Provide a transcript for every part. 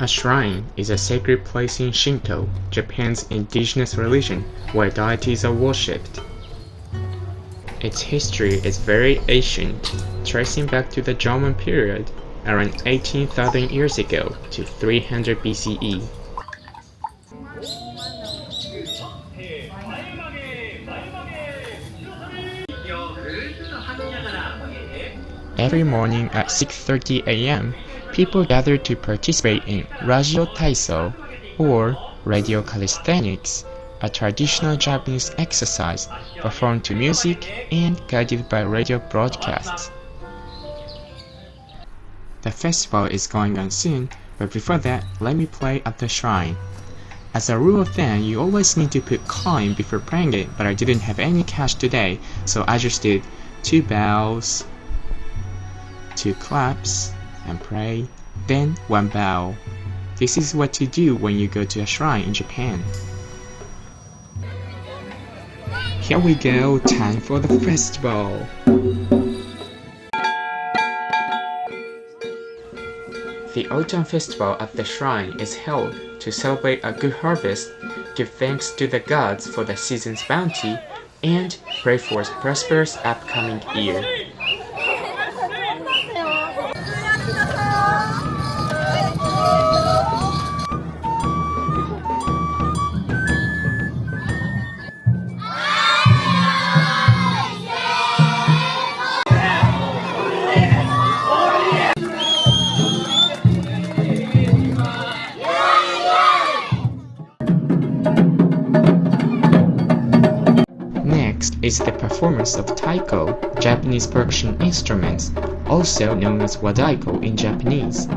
A shrine is a sacred place in Shinto, Japan's indigenous religion, where deities are worshipped. Its history is very ancient, tracing back to the Jomon period, around 18,000 years ago to 300 BCE. Every morning at 6:30 a.m., people gather to participate in Radio Taiso, or radio calisthenics, a traditional Japanese exercise performed to music and guided by radio broadcasts. The festival is going on soon, but before that, let me play at the shrine. As a rule of thumb, you always need to put coin before praying it, but I didn't have any cash today, so I just did 2 bows, 2 claps, and pray, then 1 bow. This is what to do when you go to a shrine in Japan. Here we go, time for the festival! The autumn festival at the shrine is held to celebrate a good harvest, give thanks to the gods for the season's bounty, and pray for a prosperous upcoming year. Next is the performance of taiko, Japanese percussion instruments, also known as wadaiko in Japanese.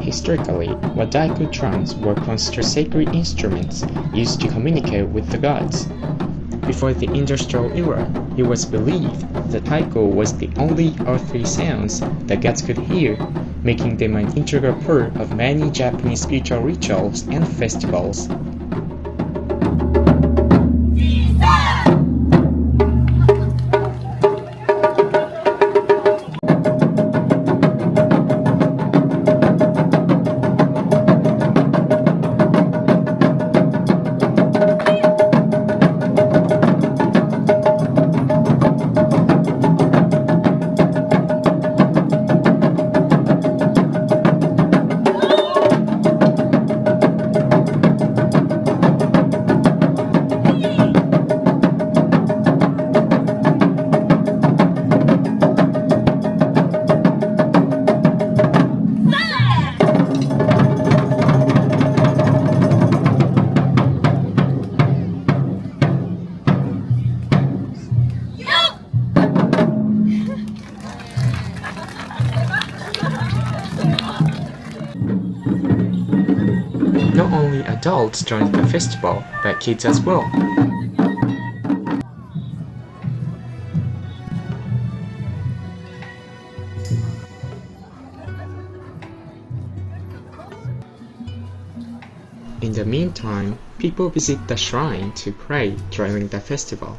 Historically, wadaiko drums were considered sacred instruments used to communicate with the gods. Before the industrial era, it was believed that taiko was the only earthly sounds the gods could hear, making them an integral part of many Japanese spiritual rituals and festivals. Not only adults join the festival, but kids as well. In the meantime, people visit the shrine to pray during the festival.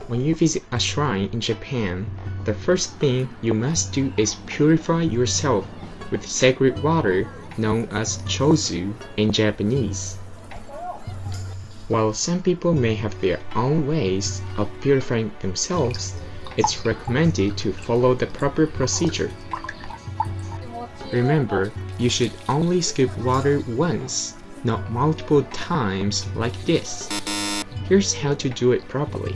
When you visit a shrine in Japan, the first thing you must do is purify yourself with sacred water known as chozu in Japanese. While some people may have their own ways of purifying themselves, it's recommended to follow the proper procedure. Remember, you should only scoop water once, not multiple times like this. Here's how to do it properly.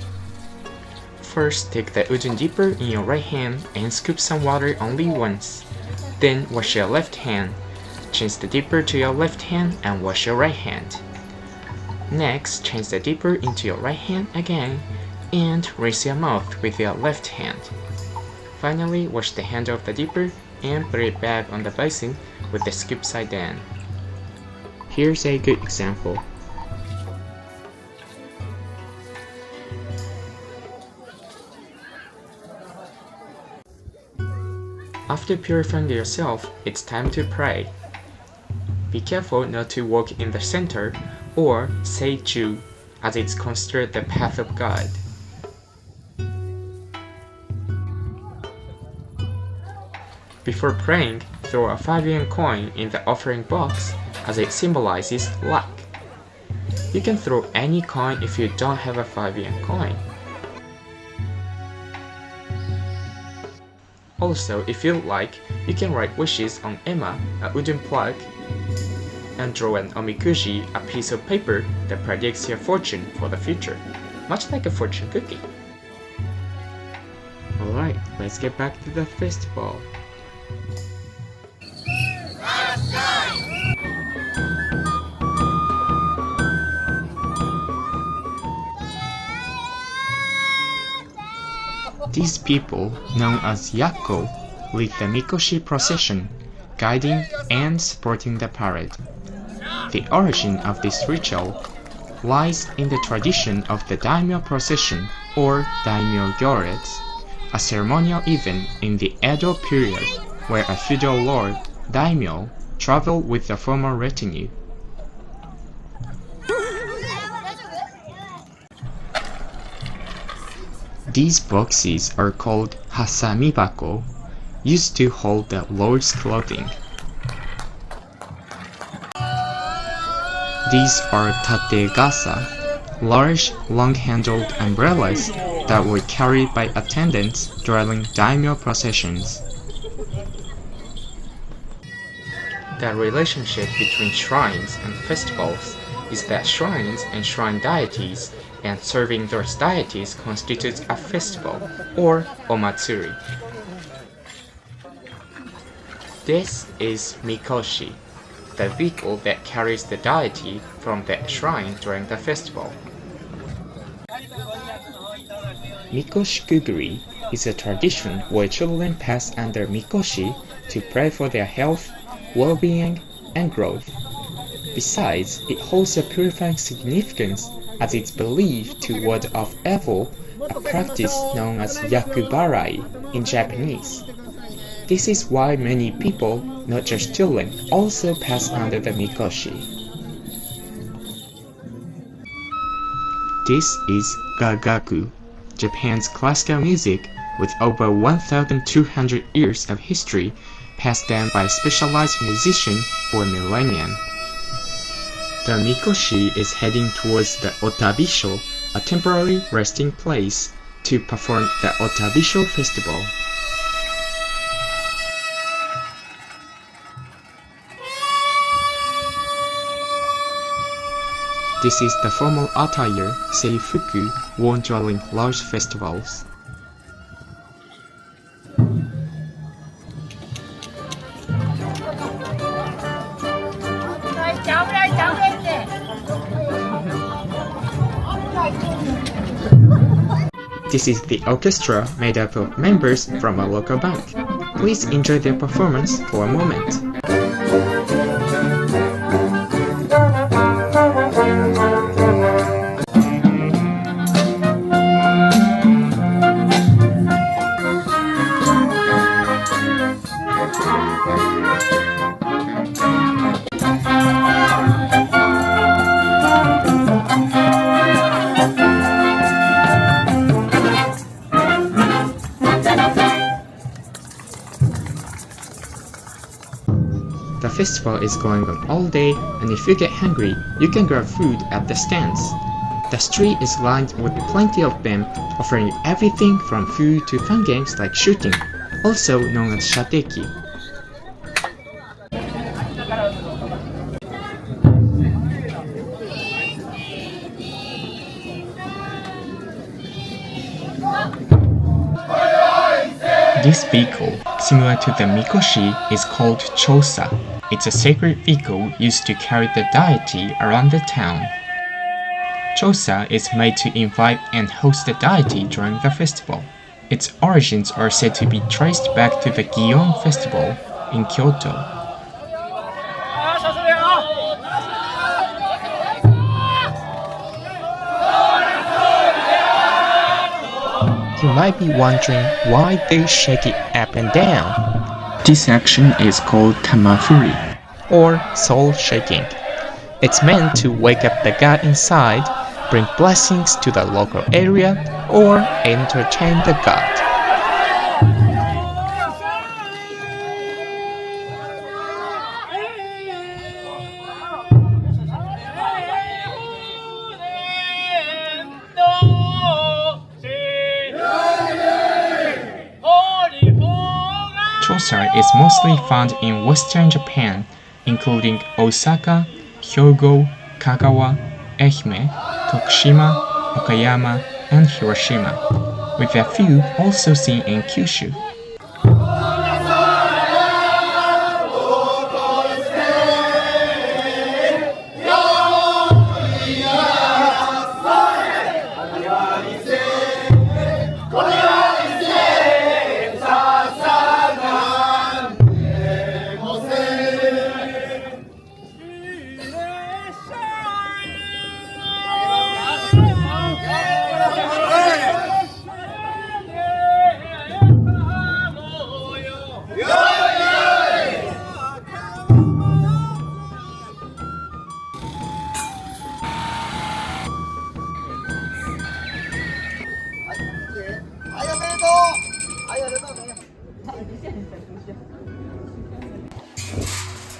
First, take the udon dipper in your right hand and scoop some water only once. Then wash your left hand. Change the dipper to your left hand and wash your right hand. Next, change the dipper into your right hand again and rinse your mouth with your left hand. Finally, wash the handle of the dipper and put it back on the basin with the scoop side down. Here's a good example. After purifying yourself, it's time to pray. Be careful not to walk in the center or Seichu, as it's considered the path of God. Before praying, throw a 5 yen coin in the offering box as it symbolizes luck. You can throw any coin if you don't have a 5 yen coin. Also, if you like, you can write wishes on ema, a wooden plug, and draw an omikuji, a piece of paper that predicts your fortune for the future, much like a fortune cookie. Alright, let's get back to the festival. These people, known as Yakko, lead the Mikoshi procession, guiding and supporting the parade. The origin of this ritual lies in the tradition of the daimyo procession or daimyo gyoretsu, a ceremonial event in the Edo period where a feudal lord, daimyo, traveled with the former retinue. These boxes are called hasamibako, used to hold the lord's clothing. These are tategasa, large, long-handled umbrellas that were carried by attendants during daimyo processions. The relationship between shrines and festivals is that shrines and shrine deities and serving those deities constitutes a festival, or omatsuri. This is Mikoshi, the vehicle that carries the deity from the shrine during the festival. Mikoshi Kuguri is a tradition where children pass under Mikoshi to pray for their health, well-being, and growth. Besides, it holds a purifying significance as it's believed to ward off evil, a practice known as yakubarai in Japanese. This is why many people, not just children, also pass under the Mikoshi. This is Gagaku, Japan's classical music with over 1,200 years of history passed down by specialized musicians for millennia. The Mikoshi is heading towards the Otabisho, a temporary resting place, to perform the Otabisho festival. This is the formal attire, seifuku, worn during large festivals. This is the orchestra made up of members from a local band. Please enjoy their performance for a moment. The festival is going on all day, and if you get hungry, you can grab food at the stands. The street is lined with plenty of them, offering you everything from food to fun games like shooting, also known as shateki. This vehicle, similar to the Mikoshi, is called Chosa. It's a sacred vehicle used to carry the deity around the town. Chosa is made to invite and host the deity during the festival. Its origins are said to be traced back to the Gion festival in Kyoto. You might be wondering why they shake it up and down. This action is called tamafuri, or soul shaking. It's meant to wake up the god inside, bring blessings to the local area, or entertain the god. lobster is mostly found in western Japan, including Osaka, Hyogo, Kagawa, Ehime, Tokushima, Okayama, and Hiroshima, with a few also seen in Kyushu.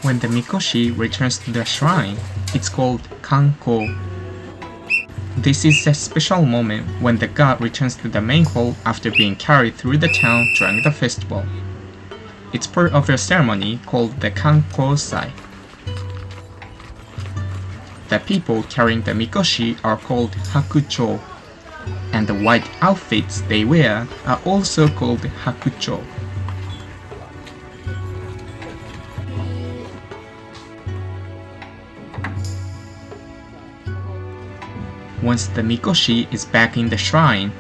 When the Mikoshi returns to the shrine, it's called Kanko. This is a special moment when the god returns to the main hall after being carried through the town during the festival. It's part of a ceremony called the Kankosai. The people carrying the Mikoshi are called Hakucho, and the white outfits they wear are also called Hakucho. Once the Mikoshi is back in the shrine,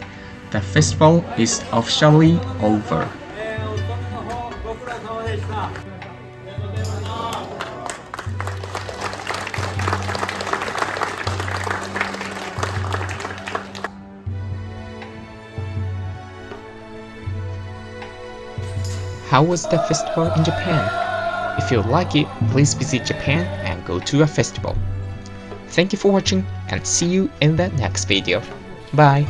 the festival is officially over. How was the festival in Japan? If you like it, please visit Japan and go to a festival. Thank you for watching and see you in the next video. Bye!